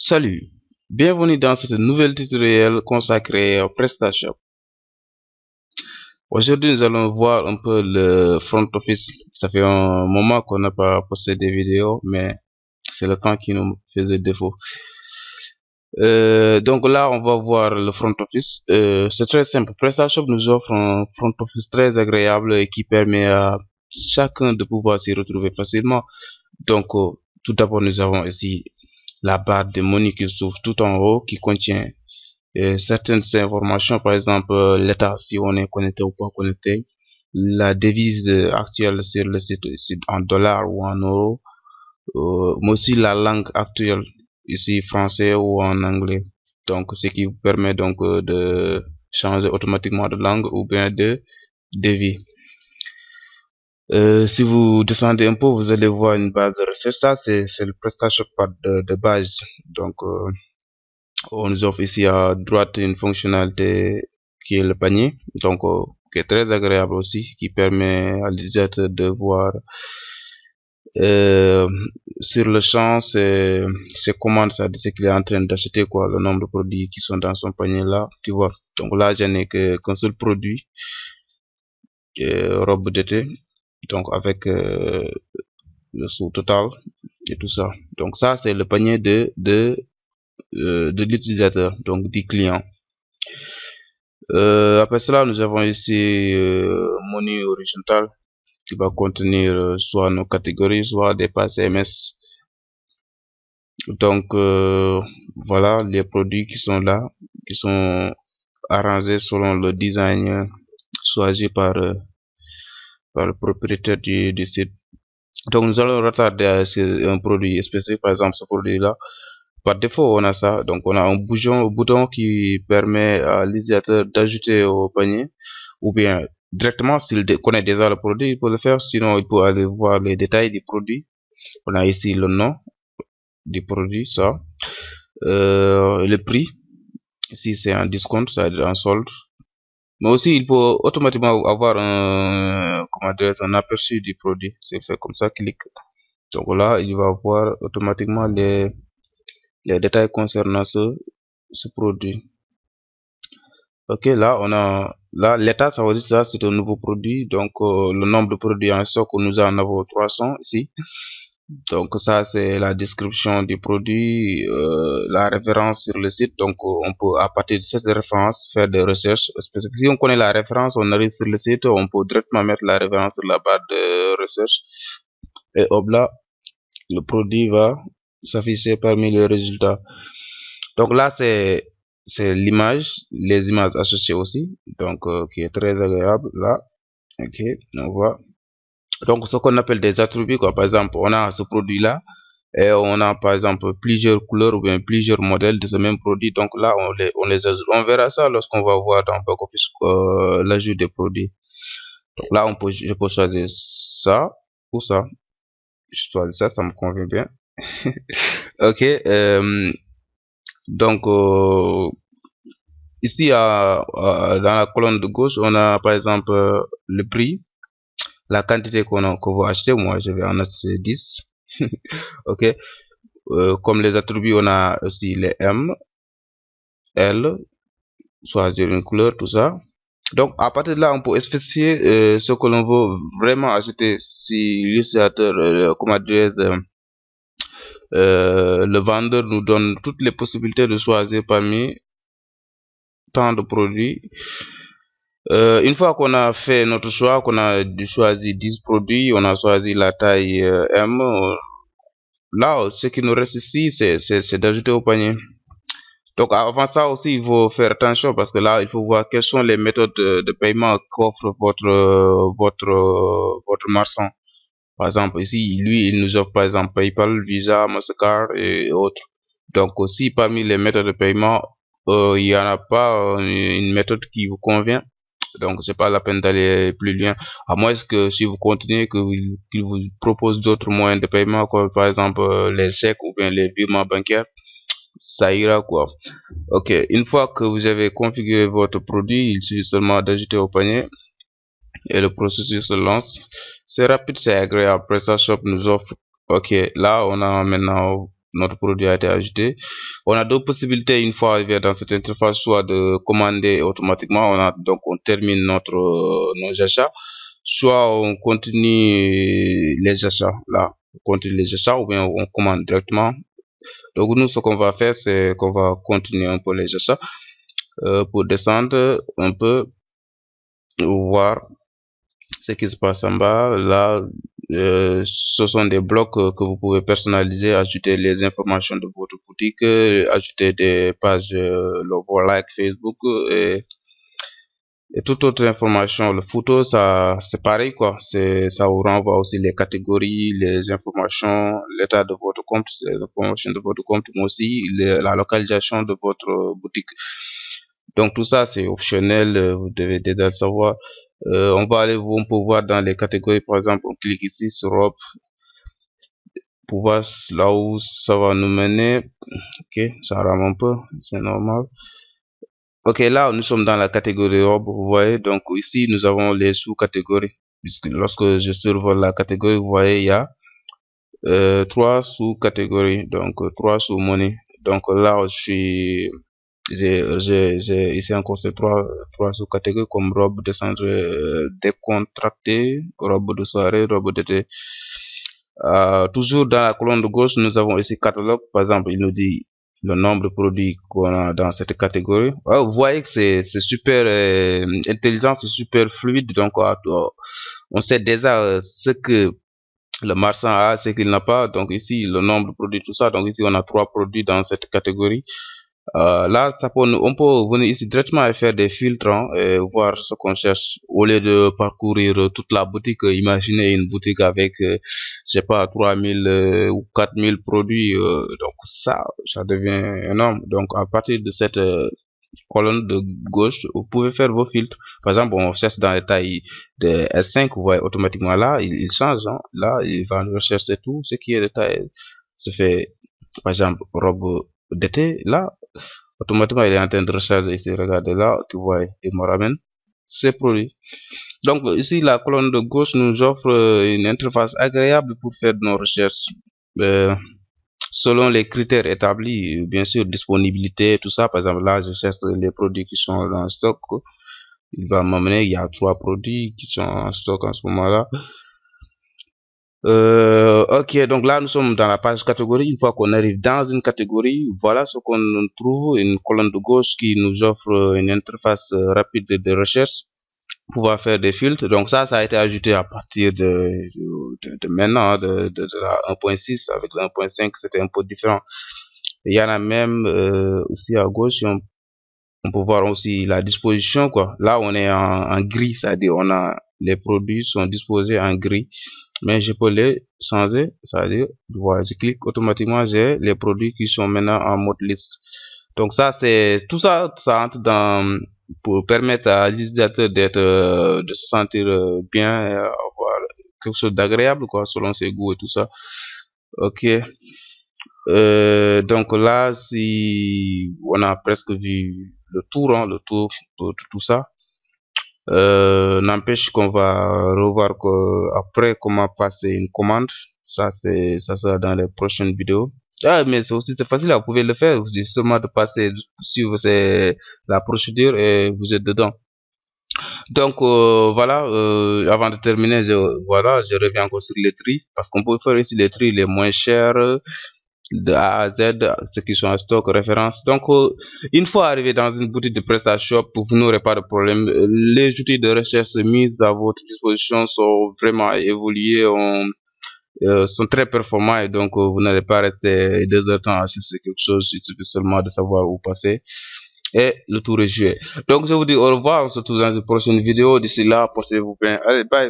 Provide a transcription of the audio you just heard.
Salut, bienvenue dans cette nouvelle tutoriel consacrée au PrestaShop. Aujourd'hui, nous allons voir un peu le front office. Ça fait un moment qu'on n'a pas posté des vidéos, mais c'est le temps qui nous faisait défaut. Donc là, on va voir le front office. C'est très simple. PrestaShop nous offre un front office très agréable et qui permet à chacun de pouvoir s'y retrouver facilement. Donc, tout d'abord, nous avons ici la barre de menu qui s'ouvre tout en haut, qui contient certaines informations, par exemple l'état, si on est connecté ou pas connecté, la devise actuelle sur le site ici en dollars ou en euros, mais aussi la langue actuelle ici français ou en anglais. Donc ce qui vous permet donc de changer automatiquement de langue ou bien de devise. Si vous descendez un peu, vous allez voir une base de recherche. Ça c'est le PrestaShop de base. Donc on nous offre ici à droite une fonctionnalité qui est le panier, donc qui est très agréable aussi, qui permet à l'utilisateur de voir sur le champ ses commandes, ça dit qu'il est en train d'acheter, quoi, le nombre de produits qui sont dans son panier là, tu vois. Donc là, je n'ai qu'un seul produit, robe d'été, donc avec le sous total et tout ça. Donc ça, c'est le panier de l'utilisateur, donc du client. Après cela, nous avons ici menu horizontal qui va contenir soit nos catégories, soit des pages CMS. Donc voilà les produits qui sont là, qui sont arrangés selon le design choisi par le propriétaire du site. Donc nous allons retarder sur un produit spécifique, par exemple ce produit là. Par défaut, on a ça. Donc, on a un bouton qui permet à l'utilisateur d'ajouter au panier, ou bien directement, s'il connaît déjà le produit, il peut le faire. Sinon, il peut aller voir les détails du produit. On a ici le nom du produit, ça. Le prix. Ici, c'est un discount, ça veut dire un solde. Mais aussi, il peut automatiquement avoir un aperçu du produit. C'est fait comme ça, clique. Donc là, il va voir automatiquement les détails concernant ce produit. Ok, là on a l'état, ça veut dire ça c'est un nouveau produit, donc le nombre de produits en stock, nous en avons 300 ici. Donc ça c'est la description du produit, la référence sur le site. Donc on peut à partir de cette référence faire des recherches spécifiques. Si on connaît la référence, on arrive sur le site, on peut directement mettre la référence sur la barre de recherche et hop là le produit va s'afficher parmi les résultats. Donc là c'est l'image, les images associées aussi, donc qui est très agréable là. Ok, on voit donc ce qu'on appelle des attributs, quoi. Par exemple, on a ce produit là et on a par exemple plusieurs couleurs ou bien plusieurs modèles de ce même produit. Donc là on les ajoute. On verra ça lorsqu'on va voir dans back office l'ajout des produits. Donc là je peux choisir ça ou ça. Je choisis ça, ça me convient bien. Ok, donc ici dans la colonne de gauche, on a par exemple le prix, la quantité qu'on va acheter. Moi je vais en acheter 10. Ok, comme les attributs, on a aussi les M, L, choisir une couleur, tout ça. Donc à partir de là, on peut spécifier ce que l'on veut vraiment acheter. Si l'utilisateur, le vendeur nous donne toutes les possibilités de choisir parmi tant de produits. Une fois qu'on a fait notre choix, qu'on a choisi 10 produits, on a choisi la taille M, là ce qui nous reste ici c'est d'ajouter au panier. Donc avant ça aussi il faut faire attention, parce que là il faut voir quelles sont les méthodes de paiement qu'offre votre marchand. Par exemple ici lui il nous offre par exemple PayPal, Visa, Mastercard et autres. Donc aussi parmi les méthodes de paiement il n'y en a pas une méthode qui vous convient, donc c'est pas la peine d'aller plus loin, à moins que si vous continuez qu'il vous propose d'autres moyens de paiement, comme par exemple les chèques ou bien les virements bancaires, ça ira, quoi. Ok, une fois que vous avez configuré votre produit, il suffit seulement d'ajouter au panier et le processus se lance. C'est rapide, c'est agréable. PrestaShop nous offre. Ok, là on a maintenant notre produit a été ajouté. On a deux possibilités une fois arrivé dans cette interface, soit de commander automatiquement, on termine nos achats, soit on continue les achats, là, on continue les achats ou bien on commande directement. Donc nous, ce qu'on va faire, c'est qu'on va continuer un peu les achats pour descendre un peu, voir ce qui se passe en bas. Là, ce sont des blocs que vous pouvez personnaliser, ajouter les informations de votre boutique, ajouter des pages logo like Facebook et toute autre information. Le photo, ça c'est pareil quoi, ça vous renvoie aussi les catégories, les informations, l'état de votre compte, les informations de votre compte, mais aussi la localisation de votre boutique. Donc tout ça c'est optionnel, vous devez déjà le savoir. On peut voir dans les catégories, par exemple, on clique ici sur robe pour voir là où ça va nous mener. Ok, ça rame un peu, c'est normal. Ok, là nous sommes dans la catégorie robe, vous voyez. Donc ici nous avons les sous-catégories, puisque lorsque je survole la catégorie, vous voyez, il y a 3 sous-catégories, donc 3 sous-monnaies. Donc là j'ai ici encore ces trois sous-catégories comme robe de centre décontractée, robe de soirée, robe d'été. Toujours dans la colonne de gauche, nous avons ici catalogue. Par exemple, il nous dit le nombre de produits qu'on a dans cette catégorie. Vous voyez que c'est super intelligent, c'est super fluide. Donc, on sait déjà ce que le marchand a, ce qu'il n'a pas. Donc ici, le nombre de produits, tout ça. Donc ici, on a 3 produits dans cette catégorie. Là, on peut venir ici directement et faire des filtres et voir ce qu'on cherche au lieu de parcourir toute la boutique. Imaginez une boutique avec, je sais pas, 3000 ou 4000 produits. Donc ça devient énorme. Donc à partir de cette colonne de gauche, vous pouvez faire vos filtres. Par exemple, on cherche dans les tailles de S5, vous voyez automatiquement là, il change. Hein. Là, il va rechercher tout ce qui est de taille. Se fait, par exemple, robe d'été. Là, automatiquement, il est en train de recharger ici. Regardez là, tu vois, il me ramène ces produits. Donc, ici, la colonne de gauche nous offre une interface agréable pour faire nos recherches. Selon les critères établis, bien sûr, disponibilité, tout ça. Par exemple, là, je cherche les produits qui sont dans le stock. Il va m'amener, il y a 3 produits qui sont en stock en ce moment-là. Ok, donc là, nous sommes dans la page catégorie. Une fois qu'on arrive dans une catégorie, voilà ce qu'on trouve, une colonne de gauche qui nous offre une interface rapide de recherche. Pouvoir faire des filtres. Donc ça a été ajouté à partir de maintenant, de la 1.6. Avec la 1.5, c'était un peu différent. Il y en a même aussi à gauche, on peut voir aussi la disposition, quoi. Là, on est en gris, c'est-à-dire les produits sont disposés en gris, mais je peux les changer, c'est-à-dire, voilà, je clique automatiquement, j'ai les produits qui sont maintenant en mode liste. Donc ça, c'est tout ça, ça entre pour permettre à l'utilisateur de se sentir bien, avoir quelque chose d'agréable, quoi, selon ses goûts et tout ça. Ok. Donc là, si on a presque vu le tour, hein, le tour de tout ça. N'empêche qu'on va revoir après comment passer une commande. Ça sera dans les prochaines vidéos. Ah, mais c'est facile, vous pouvez le faire. Vous avez seulement de passer, suivre la procédure et vous êtes dedans. Donc voilà, avant de terminer, je reviens encore sur les tri parce qu'on peut faire ici les tri les moins chers de A à Z, ceux qui sont en stock, référence. Donc, une fois arrivé dans une boutique de PrestaShop, vous n'aurez pas de problème. Les outils de recherche mis à votre disposition sont vraiment évolués, sont très performants et donc vous n'allez pas rester 2 heures de temps à chercher quelque chose. Il suffit seulement de savoir où passer et le tour est joué. Donc, je vous dis au revoir. On se retrouve dans une prochaine vidéo. D'ici là, portez-vous bien. Allez, bye.